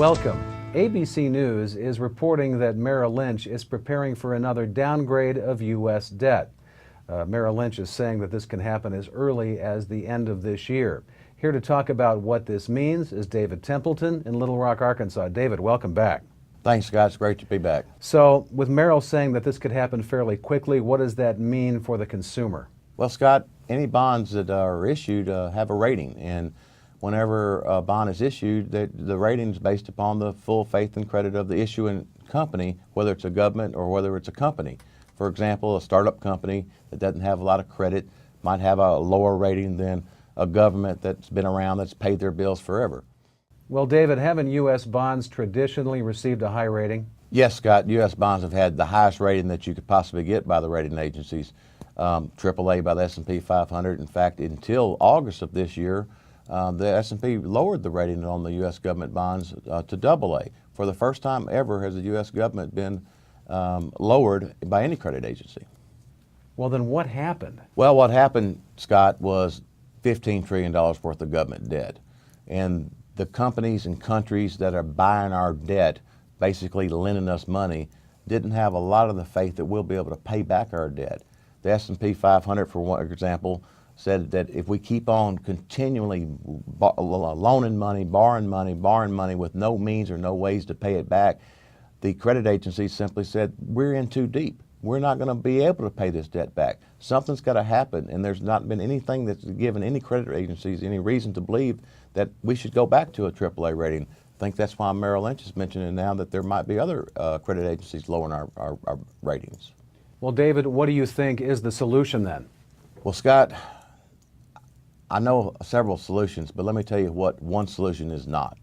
Welcome. ABC News is reporting that Merrill Lynch is preparing for another downgrade of U.S. debt. Merrill Lynch is saying that this can happen as early as the end of this year. Here to talk about what this means is David Templeton in Little Rock, Arkansas. David, welcome back. Thanks, Scott. It's great to be back. So, with Merrill saying that this could happen fairly quickly, what does that mean for the consumer? Well, Scott, any bonds that are issued have a rating, and whenever a bond is issued, the rating is based upon the full faith and credit of the issuing company, whether it's a government or whether it's a company. For example, a startup company that doesn't have a lot of credit might have a lower rating than a government that's been around, that's paid their bills forever. Well, David, haven't U.S. bonds traditionally received a high rating? Yes, Scott, U.S. bonds have had the highest rating that you could possibly get by the rating agencies, AAA by the S&P 500. In fact, until August of this year, the S&P lowered the rating on the U.S. government bonds to AA. For the first time ever has the U.S. government been lowered by any credit agency. Well, then what happened? Well, what happened, Scott, was $15 trillion worth of government debt. And the companies and countries that are buying our debt, basically lending us money, didn't have a lot of the faith that we'll be able to pay back our debt. The S&P 500, for one example, said that if we keep on continually loaning money, borrowing money with no means or no ways to pay it back, the credit agencies simply said, we're in too deep. We're not going to be able to pay this debt back. Something's got to happen, and there's not been anything that's given any credit agencies any reason to believe that we should go back to a AAA rating. I think that's why Merrill Lynch is mentioning now that there might be other credit agencies lowering our ratings. Well, David, what do you think is the solution then? Well, Scott, I know several solutions, but let me tell you what one solution is not.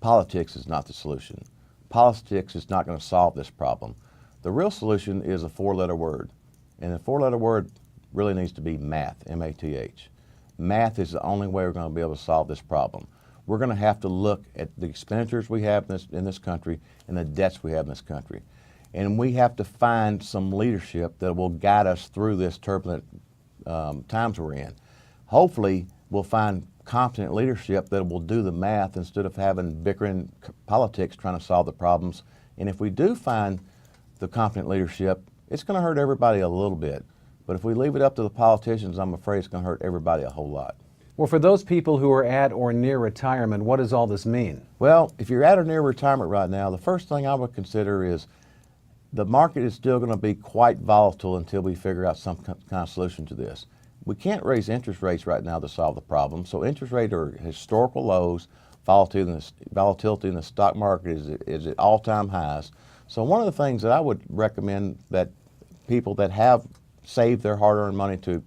Politics is not the solution. Politics is not going to solve this problem. The real solution is a four-letter word, and the four-letter word really needs to be math, M-A-T-H. Math is the only way we're going to be able to solve this problem. We're going to have to look at the expenditures we have in this country and the debts we have in this country. And we have to find some leadership that will guide us through this turbulent times we're in. Hopefully, we'll find competent leadership that will do the math instead of having bickering politics trying to solve the problems. And if we do find the competent leadership, it's going to hurt everybody a little bit. But if we leave it up to the politicians, I'm afraid it's going to hurt everybody a whole lot. Well, for those people who are at or near retirement, what does all this mean? Well, if you're at or near retirement right now, the first thing I would consider is the market is still going to be quite volatile until we figure out some kind of solution to this. We can't raise interest rates right now to solve the problem, so interest rates are at historical lows, volatility in the stock market is at all-time highs. So one of the things that I would recommend that people that have saved their hard-earned money to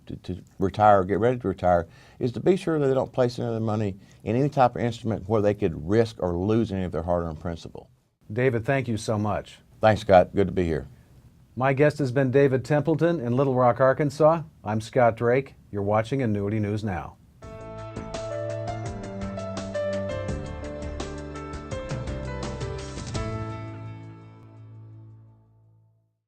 retire or get ready to retire is to be sure that they don't place any of their money in any type of instrument where they could risk or lose any of their hard-earned principal. David, thank you so much. Thanks, Scott. Good to be here. My guest has been David Templeton in Little Rock, Arkansas. I'm Scott Drake. You're watching Annuity News Now.